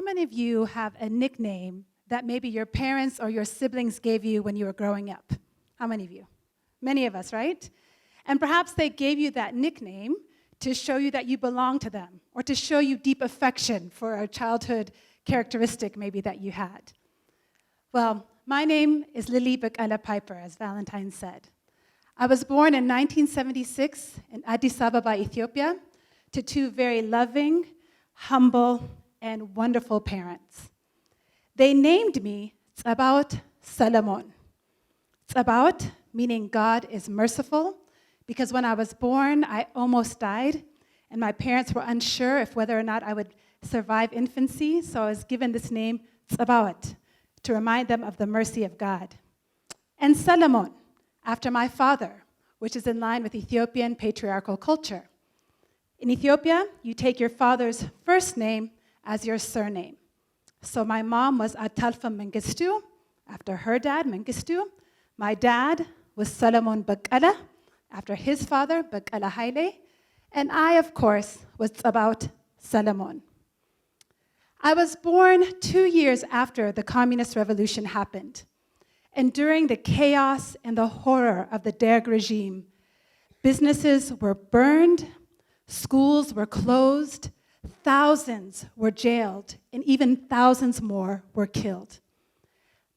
many of you have a nickname that maybe your parents or your siblings gave you when you were growing up? How many of you? Many of us, right? And perhaps they gave you that nickname to show you that you belong to them, or to show you deep affection for a childhood characteristic maybe that you had. Well, my name is Lilly Bekele-Piper, as Valentine said. I was born in 1976 in Addis Ababa, Ethiopia, to two very loving, humble, and wonderful parents. They named me Tzabaot Solomon. Tzabaot, meaning God is merciful, because when I was born, I almost died, and my parents were unsure if whether or not I would survive infancy, so I was given this name, Tzabaot, to remind them of the mercy of God. And Solomon, after my father, which is in line with Ethiopian patriarchal culture. In Ethiopia, you take your father's first name as your surname. So my mom was Atalfa Mengistu, after her dad, Mengistu. My dad was Solomon Bekele, after his father, Bekele Haile. And I, of course, was Tzabaot Solomon. I was born 2 years after the Communist Revolution happened. And during the chaos and the horror of the Derg regime, businesses were burned, schools were closed, thousands were jailed, and even thousands more were killed.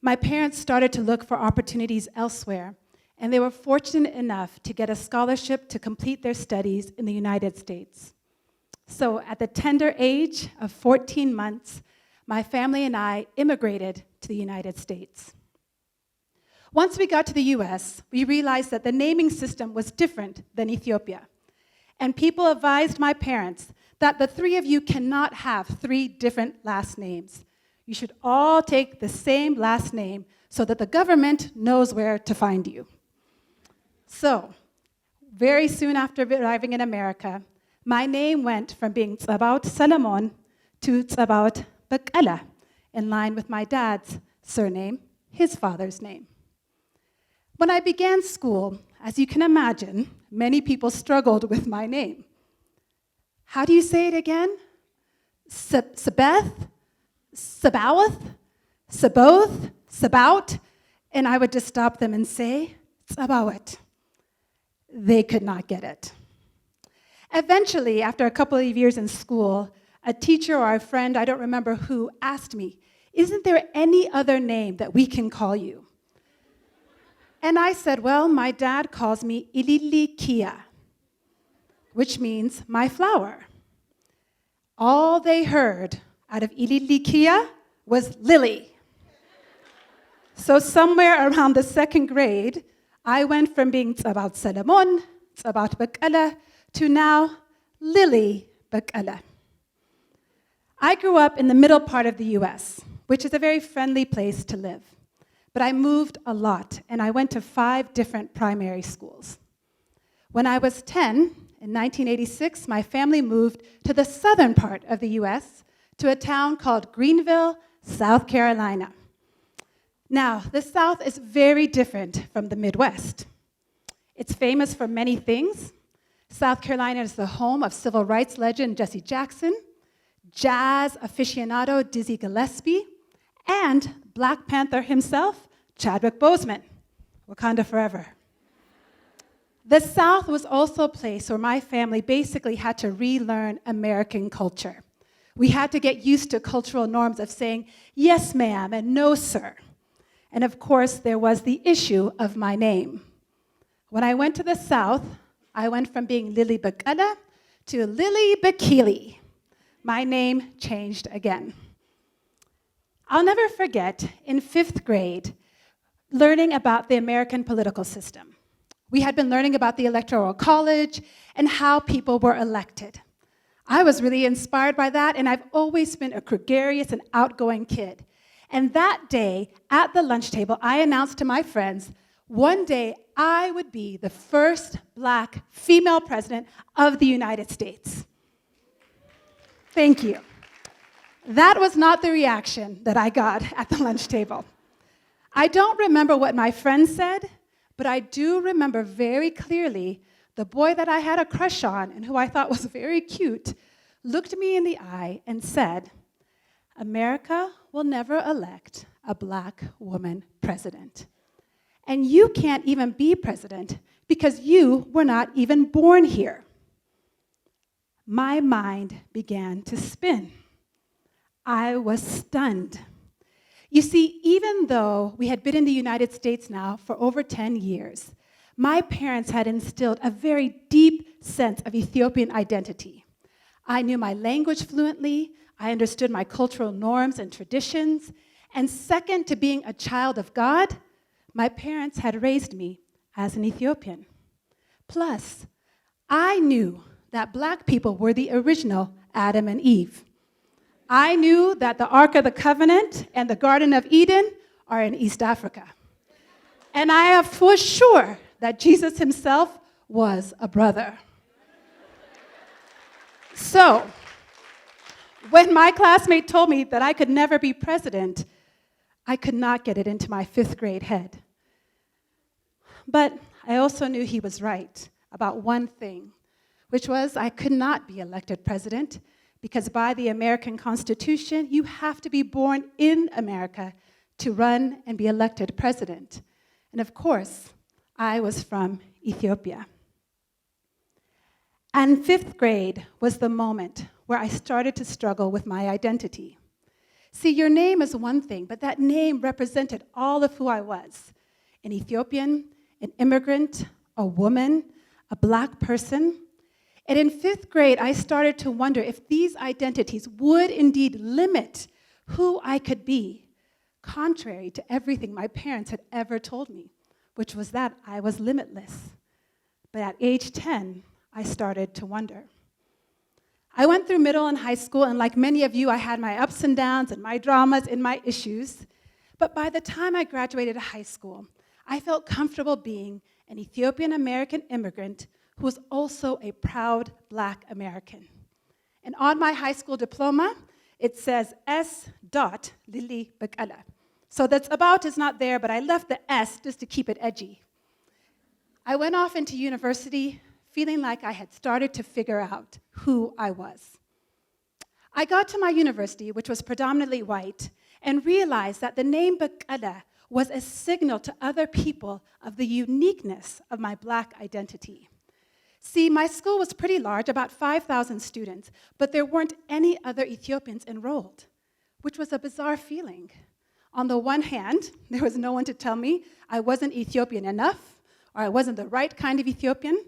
My parents started to look for opportunities elsewhere, and they were fortunate enough to get a scholarship to complete their studies in the United States. So at the tender age of 14 months, my family and I immigrated to the United States. Once we got to the US, we realized that the naming system was different than Ethiopia. And people advised my parents that the three of you cannot have three different last names. You should all take the same last name so that the government knows where to find you. So, very soon after arriving in America, my name went from being Tzabaot Solomon to Tzabaot Bekele, in line with my dad's surname, his father's name. When I began school, as you can imagine, many people struggled with my name. How do you say it again? Sabeth? Sabaoth? Saboth? Sabout? And I would just stop them and say, Tzabaot. They could not get it. Eventually, after a couple of years in school, a teacher or a friend, I don't remember who, asked me, isn't there any other name that we can call you? And I said, well, my dad calls me Ilili Kia, which means my flower. All they heard out of Ilili Kia was Lilly. So somewhere around the second grade, I went from being Tzabaot Solomon, Tzabaot Bekele, to now Lilly Bekele. I grew up in the middle part of the US, which is a very friendly place to live. But I moved a lot, and I went to 5 different primary schools. When I was 10, in 1986, my family moved to the southern part of the US, to a town called Greenville, South Carolina. Now, the South is very different from the Midwest. It's famous for many things. South Carolina is the home of civil rights legend Jesse Jackson, jazz aficionado Dizzy Gillespie, and Black Panther himself, Chadwick Boseman, Wakanda forever. The South was also a place where my family basically had to relearn American culture. We had to get used to cultural norms of saying, yes, ma'am, and no, sir. And of course, there was the issue of my name. When I went to the South, I went from being Lilly Bekele to Lilly Bekele. My name changed again. I'll never forget, in 5th grade, learning about the American political system. We had been learning about the Electoral College and how people were elected. I was really inspired by that, and I've always been a gregarious and outgoing kid. And that day, at the lunch table, I announced to my friends, one day I would be the first Black female president of the United States. Thank you. That was not the reaction that I got at the lunch table. I don't remember what my friends said, but I do remember very clearly the boy that I had a crush on and who I thought was very cute looked me in the eye and said, America will never elect a black woman president. And you can't even be president because you were not even born here. My mind began to spin. I was stunned. You see, even though we had been in the United States now for over 10 years, my parents had instilled a very deep sense of Ethiopian identity. I knew my language fluently, I understood my cultural norms and traditions, and second to being a child of God, my parents had raised me as an Ethiopian. Plus, I knew that black people were the original Adam and Eve. I knew that the Ark of the Covenant and the Garden of Eden are in East Africa. And I am for sure that Jesus himself was a brother. So, when my classmate told me that I could never be president, I could not get it into my 5th grade head. But I also knew he was right about one thing, which was I could not be elected president because by the American Constitution, you have to be born in America to run and be elected president. And of course, I was from Ethiopia. And 5th grade was the moment where I started to struggle with my identity. See, your name is one thing, but that name represented all of who I was. An Ethiopian, an immigrant, a woman, a black person. And in 5th grade, I started to wonder if these identities would indeed limit who I could be, contrary to everything my parents had ever told me, which was that I was limitless. But at age 10, I started to wonder. I went through middle and high school, and like many of you, I had my ups and downs and my dramas and my issues. But by the time I graduated high school, I felt comfortable being an Ethiopian American immigrant who was also a proud black American. And on my high school diploma, it says S. Lilly Bekele. So that's about is not there, but I left the S just to keep it edgy. I went off into university feeling like I had started to figure out who I was. I got to my university, which was predominantly white, and realized that the name Bekele was a signal to other people of the uniqueness of my black identity. See, my school was pretty large, about 5,000 students, but there weren't any other Ethiopians enrolled, which was a bizarre feeling. On the one hand, there was no one to tell me I wasn't Ethiopian enough, or I wasn't the right kind of Ethiopian,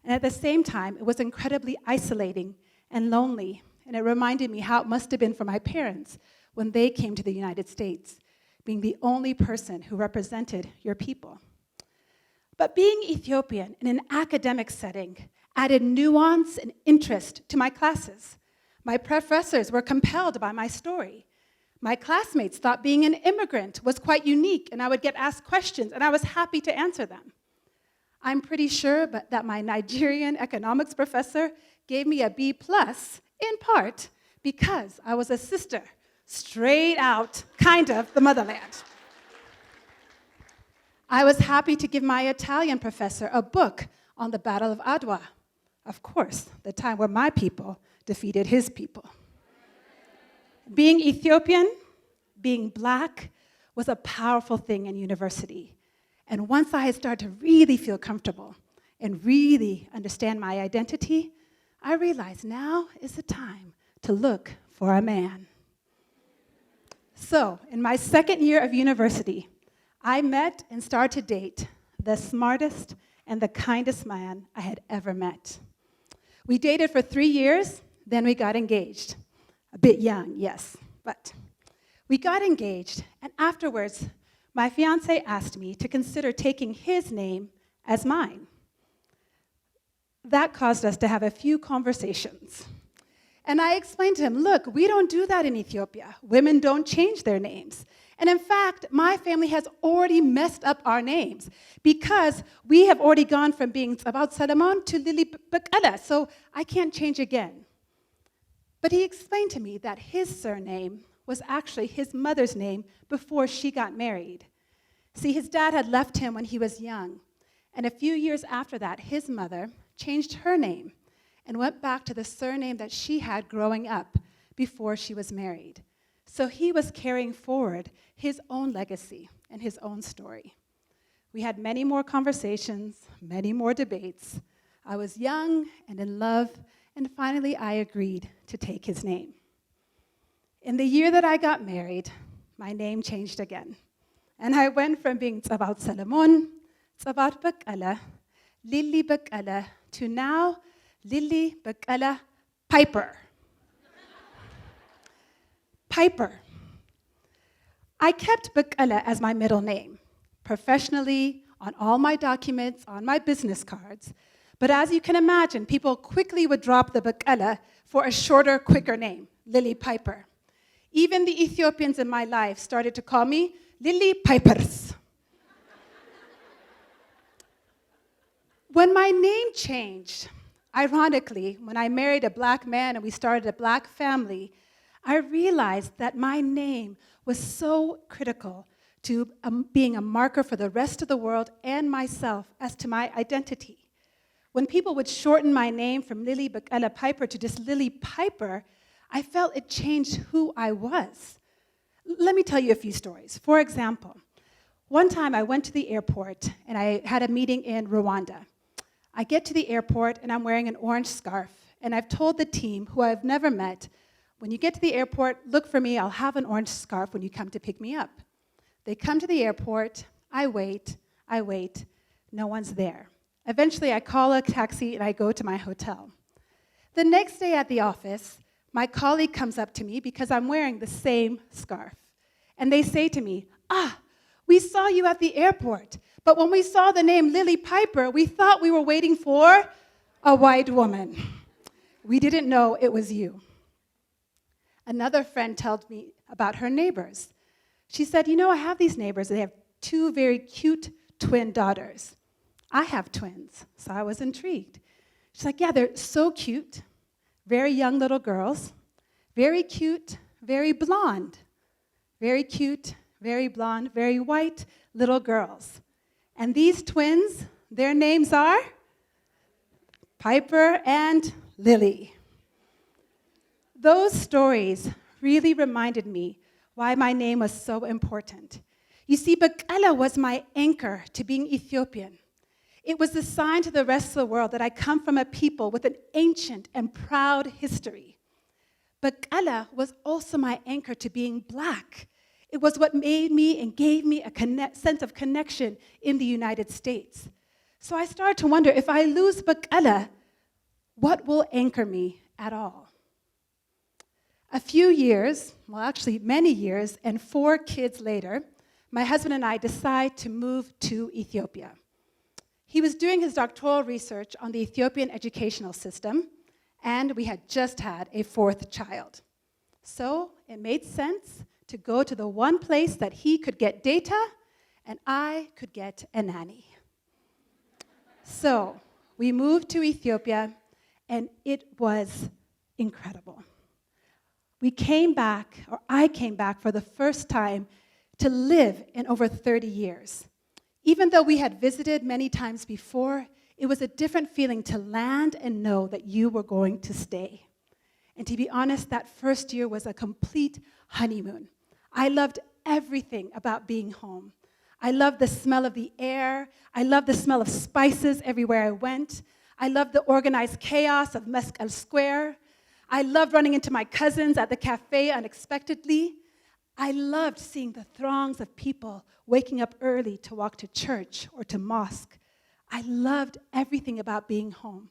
and at the same time, it was incredibly isolating and lonely, and it reminded me how it must have been for my parents when they came to the United States, being the only person who represented your people. But being Ethiopian in an academic setting added nuance and interest to my classes. My professors were compelled by my story. My classmates thought being an immigrant was quite unique, and I would get asked questions, and I was happy to answer them. I'm pretty sure that my Nigerian economics professor gave me a B+, in part because I was a sister, straight out, kind of, the motherland. I was happy to give my Italian professor a book on the Battle of Adwa. Of course, the time where my people defeated his people. Being Ethiopian, being black, was a powerful thing in university. And once I had started to really feel comfortable and really understand my identity, I realized now is the time to look for a man. So, in my 2nd year of university, I met and started to date the smartest and the kindest man I had ever met. We dated for 3 years, then we got engaged. A bit young, yes, but we got engaged, and afterwards, my fiancé asked me to consider taking his name as mine. That caused us to have a few conversations. And I explained to him, look, we don't do that in Ethiopia. Women don't change their names. And in fact, my family has already messed up our names because we have already gone from being about Solomon to Lilly Bekele, so I can't change again. But he explained to me that his surname was actually his mother's name before she got married. See, his dad had left him when he was young, and a few years after that, his mother changed her name and went back to the surname that she had growing up before she was married. So he was carrying forward his own legacy and his own story. We had many more conversations, many more debates. I was young and in love, and finally I agreed to take his name. In the year that I got married, my name changed again. And I went from being Tzabat Solomon, Tzabat Bekele, Lilly Bekele, to now Lilly Bekele-Piper. Piper. I kept Bekele as my middle name, professionally, on all my documents, on my business cards. But as you can imagine, people quickly would drop the Bekele for a shorter, quicker name, Lilly Piper. Even the Ethiopians in my life started to call me Lilly Pipers. When my name changed, ironically, when I married a black man and we started a black family, I realized that my name was so critical to being a marker for the rest of the world and myself as to my identity. When people would shorten my name from Lilly Bekele-Piper to just Lilly Piper, I felt it changed who I was. Let me tell you a few stories. For example, one time I went to the airport and I had a meeting in Rwanda. I get to the airport and I'm wearing an orange scarf, and I've told the team, who I've never met, when you get to the airport, look for me, I'll have an orange scarf when you come to pick me up. They come to the airport, I wait, no one's there. Eventually I call a taxi and I go to my hotel. The next day at the office, my colleague comes up to me because I'm wearing the same scarf. And they say to me, we saw you at the airport, but when we saw the name Lilly Piper, we thought we were waiting for a white woman. We didn't know it was you. Another friend told me about her neighbors. She said, I have these neighbors, they have two very cute twin daughters. I have twins, so I was intrigued. She's like, yeah, they're so cute, very young little girls, very cute, very blonde, very cute, very blonde, very white little girls. And these twins, their names are Piper and Lilly. Those stories really reminded me why my name was so important. You see, Bekele was my anchor to being Ethiopian. It was the sign to the rest of the world that I come from a people with an ancient and proud history. Bekele was also my anchor to being black. It was what made me and gave me a sense of connection in the United States. So I started to wonder, if I lose Bekele, what will anchor me at all? A few years, well, actually many years, and 4 kids later, my husband and I decide to move to Ethiopia. He was doing his doctoral research on the Ethiopian educational system, and we had just had a 4th child. So it made sense to go to the one place that he could get data and I could get a nanny. So we moved to Ethiopia, and it was incredible. I came back for the first time to live in over 30 years. Even though we had visited many times before, it was a different feeling to land and know that you were going to stay. And to be honest, that first year was a complete honeymoon. I loved everything about being home. I loved the smell of the air. I loved the smell of spices everywhere I went. I loved the organized chaos of Mescal Square. I loved running into my cousins at the cafe unexpectedly. I loved seeing the throngs of people waking up early to walk to church or to mosque. I loved everything about being home.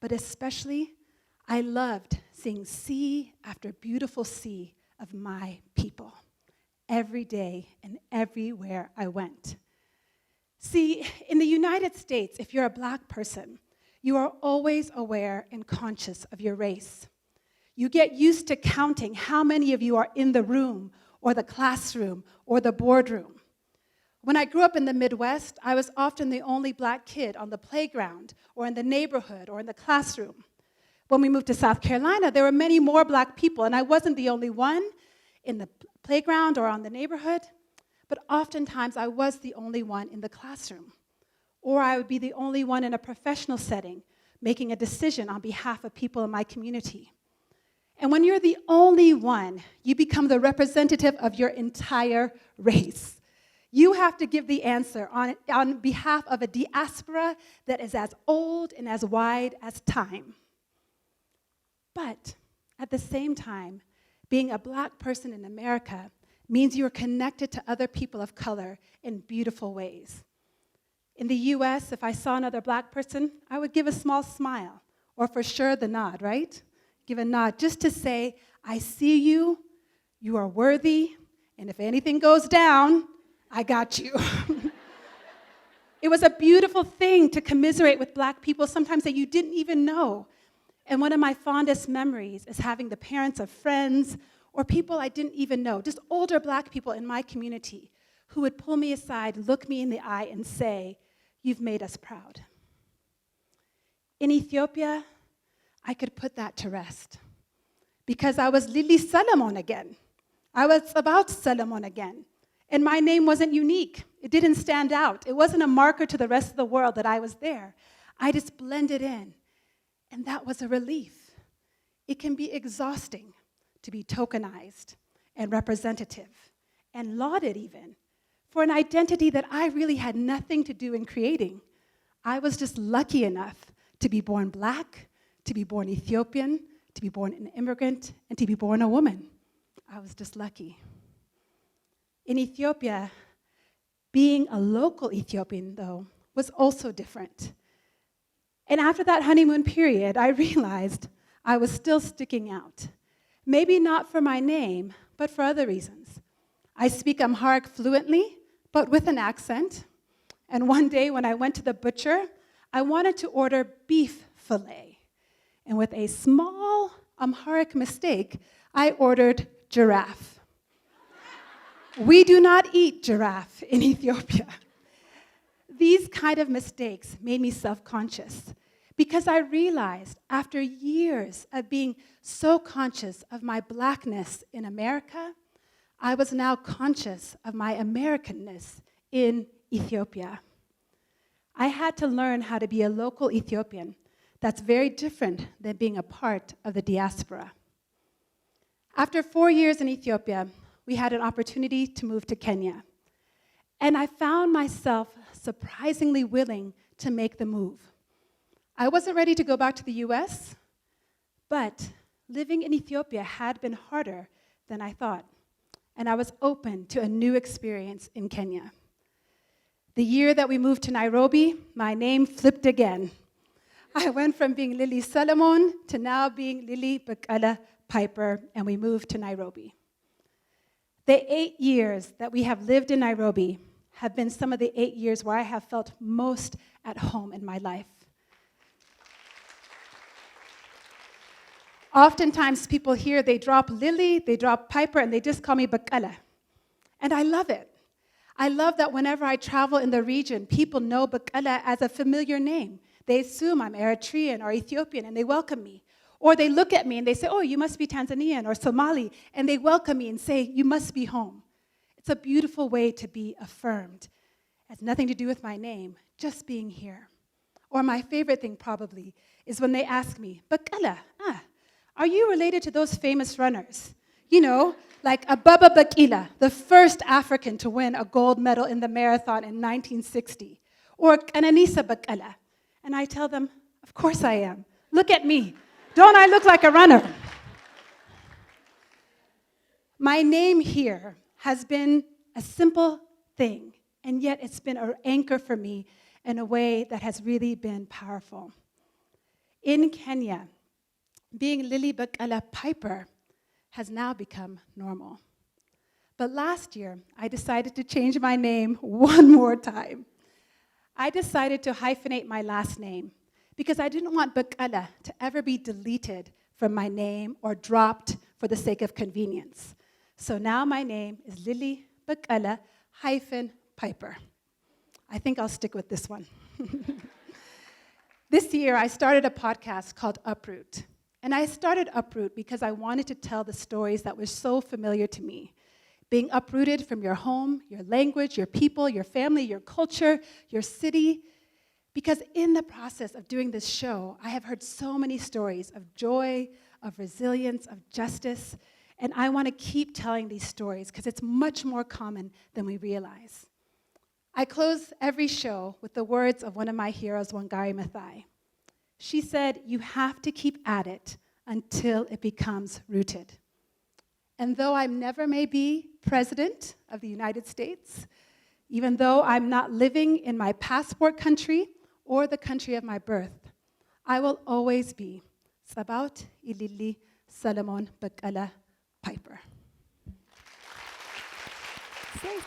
But especially, I loved seeing sea after beautiful sea of my people every day and everywhere I went. See, in the United States, if you're a black person, you are always aware and conscious of your race. You get used to counting how many of you are in the room or the classroom or the boardroom. When I grew up in the Midwest, I was often the only black kid on the playground or in the neighborhood or in the classroom. When we moved to South Carolina, there were many more black people, and I wasn't the only one in the playground or on the neighborhood, but oftentimes I was the only one in the classroom. Or I would be the only one in a professional setting making a decision on behalf of people in my community. And when you're the only one, you become the representative of your entire race. You have to give the answer on behalf of a diaspora that is as old and as wide as time. But at the same time, being a Black person in America means you are connected to other people of color in beautiful ways. In the US, if I saw another Black person, I would give a small smile, or for sure the nod, right? Give a nod just to say, I see you, you are worthy, and if anything goes down, I got you. It was a beautiful thing to commiserate with Black people, sometimes that you didn't even know. And one of my fondest memories is having the parents of friends or people I didn't even know, just older Black people in my community, who would pull me aside, look me in the eye, and say, "You've made us proud." In Ethiopia, I could put that to rest because I was Lilly Solomon again. I was about Solomon again. And my name wasn't unique. It didn't stand out. It wasn't a marker to the rest of the world that I was there. I just blended in. And that was a relief. It can be exhausting to be tokenized and representative and lauded even for an identity that I really had nothing to do in creating. I was just lucky enough to be born Black, to be born Ethiopian, to be born an immigrant, and to be born a woman. I was just lucky. In Ethiopia, being a local Ethiopian, though, was also different. And after that honeymoon period, I realized I was still sticking out. Maybe not for my name, but for other reasons. I speak Amharic fluently, but with an accent. And one day when I went to the butcher, I wanted to order beef fillet. And with a small Amharic mistake, I ordered giraffe. We do not eat giraffe in Ethiopia. These kind of mistakes made me self-conscious because I realized after years of being so conscious of my Blackness in America, I was now conscious of my Americanness in Ethiopia. I had to learn how to be a local Ethiopian that's very different than being a part of the diaspora. After 4 years in Ethiopia, we had an opportunity to move to Kenya. And I found myself surprisingly willing to make the move. I wasn't ready to go back to the US, but living in Ethiopia had been harder than I thought. And I was open to a new experience in Kenya. The year that we moved to Nairobi, my name flipped again. I went from being Lilly Solomon to now being Lilly Bekele-Piper, and we moved to Nairobi. The 8 years that we have lived in Nairobi have been some of the 8 years where I have felt most at home in my life. Oftentimes people here, they drop Lilly, they drop Piper, and they just call me Bekele. And I love it. I love that whenever I travel in the region, people know Bekele as a familiar name. They assume I'm Eritrean or Ethiopian, and they welcome me. Or they look at me and they say, "Oh, you must be Tanzanian or Somali," and they welcome me and say, "You must be home." It's a beautiful way to be affirmed. It has nothing to do with my name, just being here. Or my favorite thing probably is when they ask me, "Bekele, are you related to those famous runners? You know, like Ababa Bikila, the first African to win a gold medal in the marathon in 1960. Or Kananisa Bekele." And I tell them, "Of course I am. Look at me. Don't I look like a runner?" My name here has been a simple thing, and yet it's been an anchor for me in a way that has really been powerful. In Kenya, being Lilly Bekele-Piper has now become normal. But last year, I decided to change my name one more time. I decided to hyphenate my last name because I didn't want Bekele to ever be deleted from my name or dropped for the sake of convenience. So now my name is Lilly Bekele-Piper. I think I'll stick with this one. This year, I started a podcast called Uproot. And I started Uproot because I wanted to tell the stories that were so familiar to me. Being uprooted from your home, your language, your people, your family, your culture, your city. Because in the process of doing this show, I have heard so many stories of joy, of resilience, of justice. And I want to keep telling these stories because it's much more common than we realize. I close every show with the words of one of my heroes, Wangari Maathai. She said, "You have to keep at it until it becomes rooted." And though I never may be president of the United States, even though I'm not living in my passport country or the country of my birth, I will always be Sabaut Lilly Solomon Bekele-Piper. Stay.